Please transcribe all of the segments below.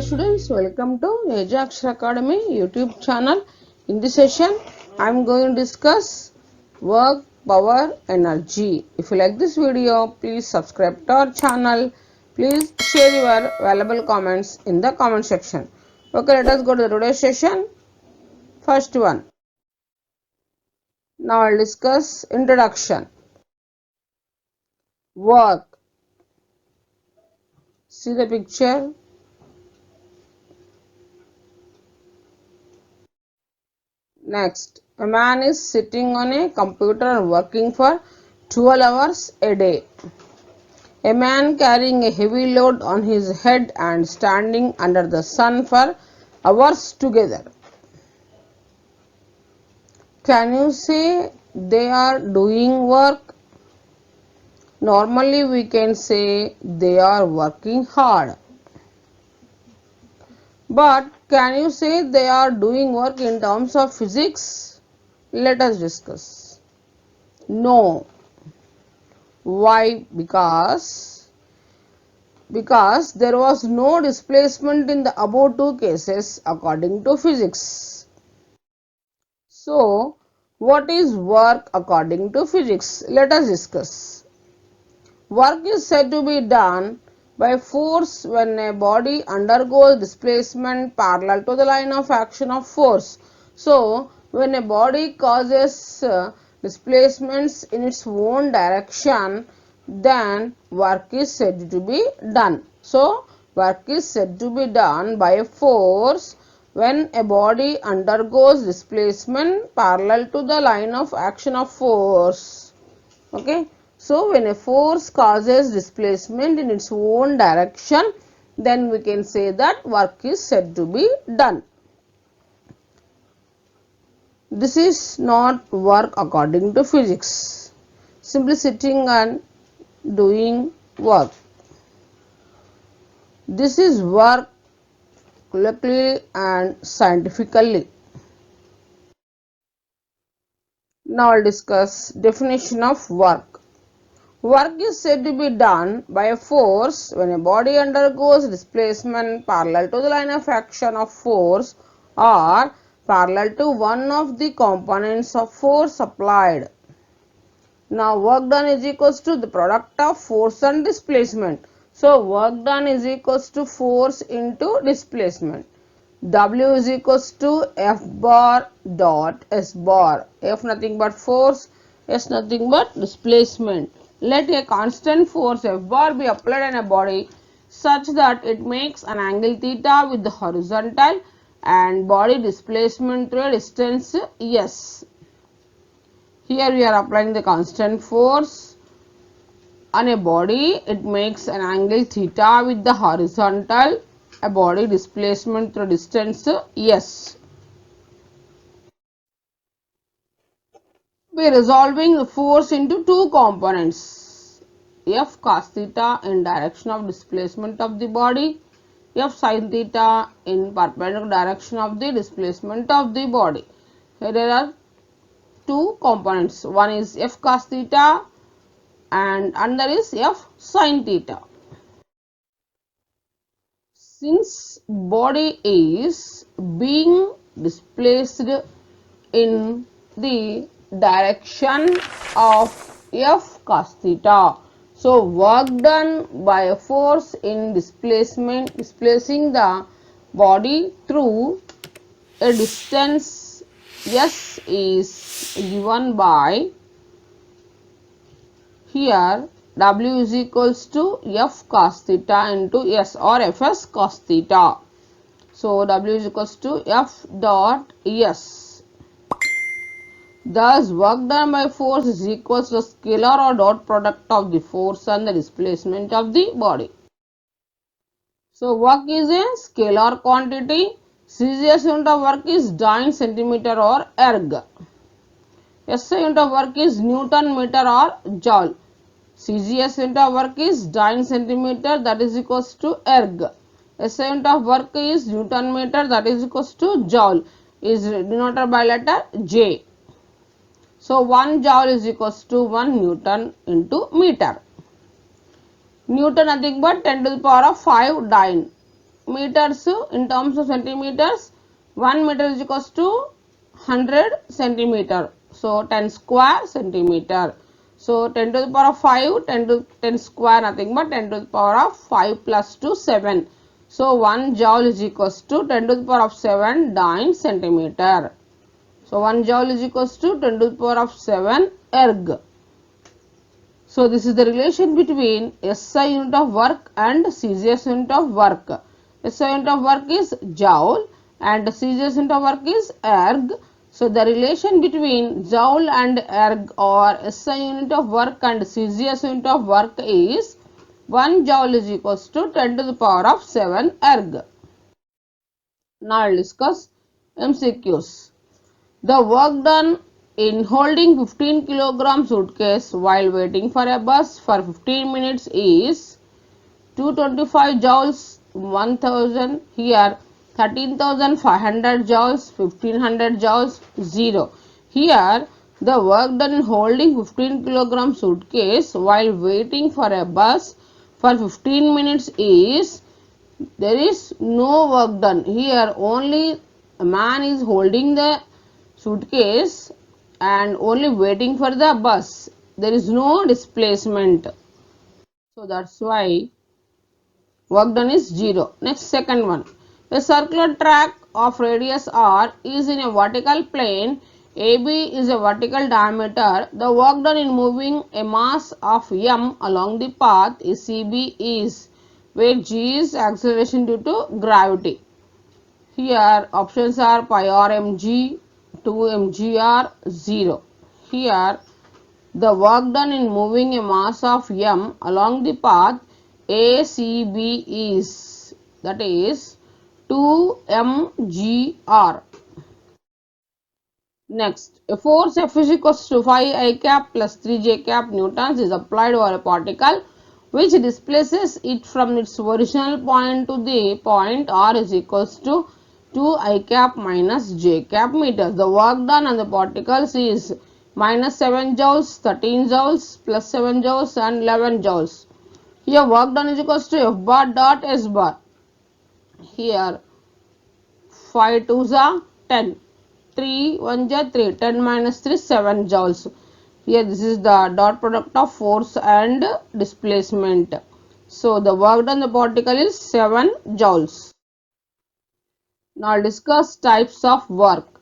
students, welcome to Ajax Academy YouTube channel. In this session, I am going to discuss work, power, energy. If you like this video, please subscribe to our channel. Please share your valuable comments in the comment section. Okay, let us go to the today's session. First one. Now I will discuss introduction. Work. See the picture. Next, a man is sitting on a computer and working for 12 hours a day. A man carrying a heavy load on his head and standing under the sun for hours together. Can you say they are doing work? Normally we can say they are working hard. But can you say they are doing work in terms of physics? Let us discuss. No. Why? Because there was no displacement in the above two cases according to physics. So, what is work according to physics? Let us discuss. Work is said to be done by force when a body undergoes displacement parallel to the line of action of force. So, when a body causes displacements in its own direction, then work is said to be done. So, work is said to be done by a force when a body undergoes displacement parallel to the line of action of force. Okay. So, when a force causes displacement in its own direction, then we can say that work is said to be done. This is not work according to physics. Simply sitting and doing work. This is work colloquially and scientifically. Now, I will discuss definition of work. Work is said to be done by a force when a body undergoes displacement parallel to the line of action of force or parallel to one of the components of force applied. Now, work done is equals to the product of force and displacement. So, work done is equals to force into displacement. W is equals to F bar dot S bar. F nothing but force, S nothing but displacement. Let a constant force F bar be applied on a body such that it makes an angle theta with the horizontal and body displacement through a distance S. Here we are applying the constant force on a body. It makes an angle theta with the horizontal, a body displacement through distance S. We are resolving the force into two components, F cos theta in direction of displacement of the body, F sin theta in perpendicular direction of the displacement of the body. Here there are two components, one is F cos theta and another is F sin theta. Since body is being displaced in the direction of F cos theta, so work done by a force in displacing the body through a distance S is given by, here W is equals to F cos theta into S or Fs cos theta. So, W is equals to F dot S. Thus, work done by force is equals to the scalar or dot product of the force and the displacement of the body. So, work is a scalar quantity. CGS unit of work is dyne centimeter or erg. SI unit of work is Newton meter or joule. CGS unit of work is dyne centimeter, that is equals to erg. SI unit of work is Newton meter, that is equals to joule, is denoted by letter J. So, 1 joule is equals to 1 Newton into meter. Newton nothing but 10 to the power of 5 dyne. meters in terms of centimeters, 1 meter is equals to 100 centimeter. So 10 square centimeter. So 10 to the power of 5, 10 square nothing but 10 to the power of 5 plus 2, 7. So 1 joule is equals to 10 to the power of 7 Dauin centimeter. So 1 joule is equals to 10 to the power of 7 erg. So this is the relation between SI unit of work and CGS unit of work. SI unit of work is joule and CGS unit of work is erg. So the relation between joule and erg or SI unit of work and CGS unit of work is 1 joule is equals to 10 to the power of 7 erg. Now I will discuss MCQs. The work done in holding 15 kilogram suitcase while waiting for a bus for 15 minutes is 225 joules, 1000 here, 13,500 joules, 1500 joules, 0. Here the work done in holding 15 kilogram suitcase while waiting for a bus for 15 minutes is, there is no work done. Here only a man is holding the suitcase and only waiting for the bus. There is no displacement. So that's why work done is 0. Next, second one. A circular track of radius r is in a vertical plane. AB is a vertical diameter. The work done in moving a mass of m along the path is CB is, where g is acceleration due to gravity. Here options are pi r mg, 2 mgr, 0. Here the work done in moving a mass of m along the path ACB is, that is 2 mgr. Next, a force F is equals to 5 I cap plus 3 j cap newtons is applied over a particle which displaces it from its original point to the point r is equals to 2 I cap minus j cap meters. The work done on the particles is minus 7 joules, 13 joules, plus 7 joules and 11 joules. Here work done is equals to F bar dot S bar. Here 5 2s are 10. 3 1 ja 3, 10 minus 3, 7 joules. Here this is the dot product of force and displacement. So the work done on the particle is 7 joules. Now I'll discuss types of work.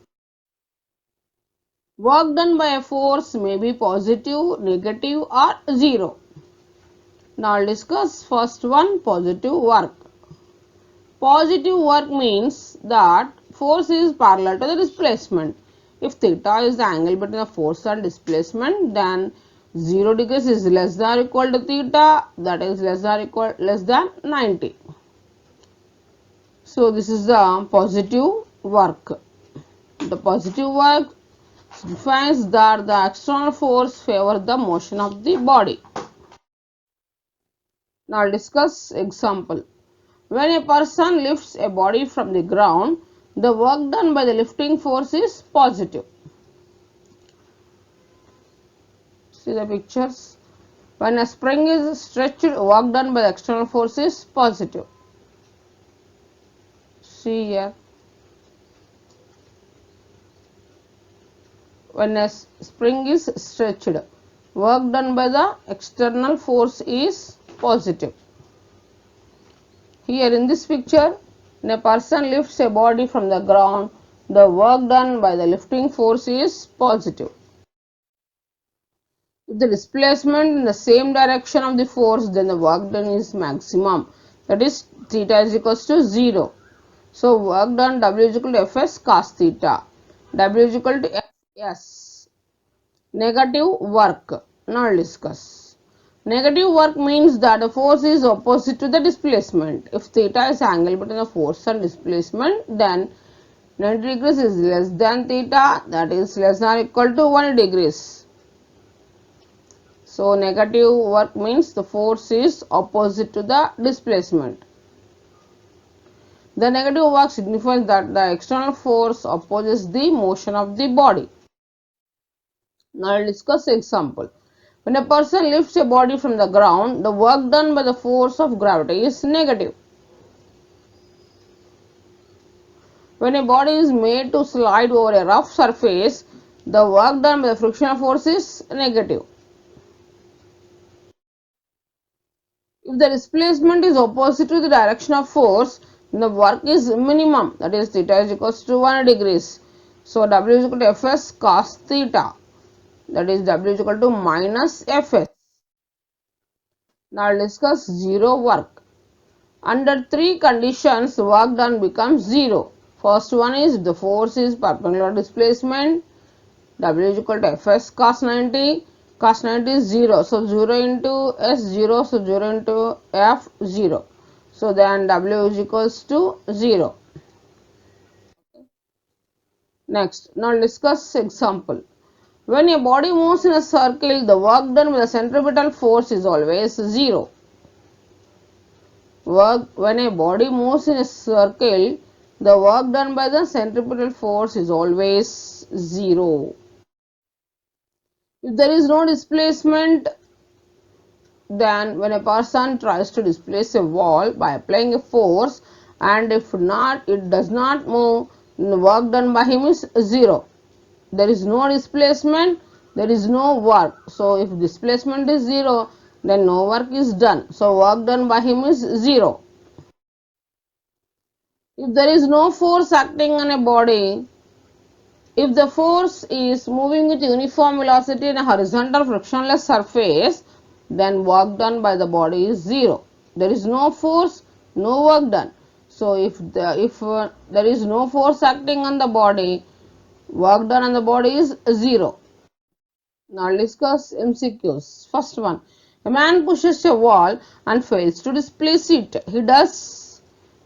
Work done by a force may be positive, negative or 0. Now I'll discuss first one, positive work. Positive work means that force is parallel to the displacement. If theta is the angle between the force and displacement, then 0 degrees is less than or equal to theta, that is less than 90. So this is the positive work. The positive work defines that the external force favors the motion of the body. Now I'll discuss example. When a person lifts a body from the ground, the work done by the lifting force is positive. See the pictures. When a spring is stretched, work done by the external force is positive. See here. When a spring is stretched, work done by the external force is positive. Here in this picture, when a person lifts a body from the ground, the work done by the lifting force is positive. If the displacement in the same direction of the force, then the work done is maximum. That is theta is equals to 0. So work done W is equal to Fs cos theta. W is equal to Fs. Negative work. Now I'll discuss. Negative work means that the force is opposite to the displacement. If theta is angle between the force and displacement, then 90 degrees is less than theta, that is less than or equal to 1 degrees. So negative work means the force is opposite to the displacement. The negative work signifies that the external force opposes the motion of the body. Now I will discuss example. When a person lifts a body from the ground, the work done by the force of gravity is negative. When a body is made to slide over a rough surface, the work done by the frictional force is negative. If the displacement is opposite to the direction of force, the work is minimum, that is theta is equals to 1 degrees. So W is equal to Fs cos theta, that is W is equal to minus Fs. Now discuss zero work. Under three conditions, work done becomes zero. First one is the force is perpendicular displacement. W is equal to Fs cos 90. Cos 90 is 0. So 0 into S 0. So 0 into F 0. So then W is equals to 0. Next, now discuss example. When a body moves in a circle, the work done with the centripetal force is always 0. When a body moves in a circle, the work done by the centripetal force is always 0. If there is no displacement, then when a person tries to displace a wall by applying a force, and if not, it does not move, the work done by him is 0. There is no displacement, there is no work. So if displacement is 0, then no work is done. So work done by him is 0. If there is no force acting on a body, if the force is moving with uniform velocity in a horizontal frictionless surface, then work done by the body is 0. There is no force, no work done. So if there is no force acting on the body, work done on the body is 0. Now discuss MCQs. First one, a man pushes a wall and fails to displace it. He does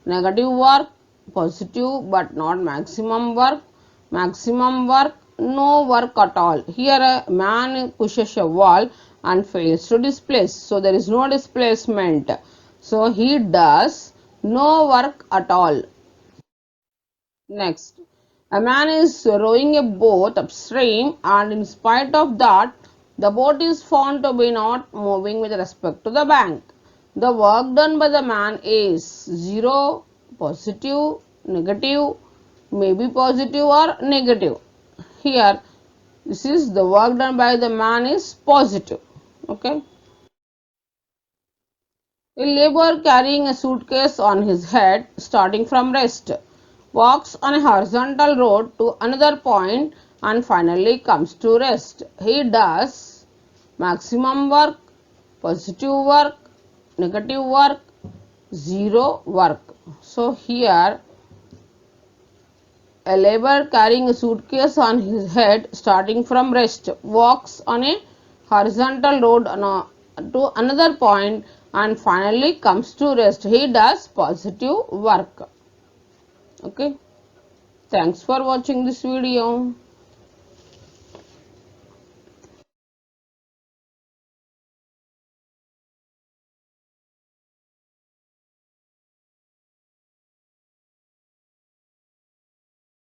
negative work, positive but not maximum work, no work at all. Here a man pushes a wall and fails to displace. So there is no displacement. So he does no work at all. Next, a man is rowing a boat upstream, and in spite of that, the boat is found to be not moving with respect to the bank. The work done by the man is 0, positive, negative, maybe positive or negative. Here, this is the work done by the man is positive. Okay. A laborer carrying a suitcase on his head, starting from rest, walks on a horizontal road to another point and finally comes to rest. He does maximum work, positive work, negative work, 0 work. So here a laborer carrying a suitcase on his head, starting from rest, walks on a horizontal road to another point and finally comes to rest. He does positive work. Okay. Thanks for watching this video.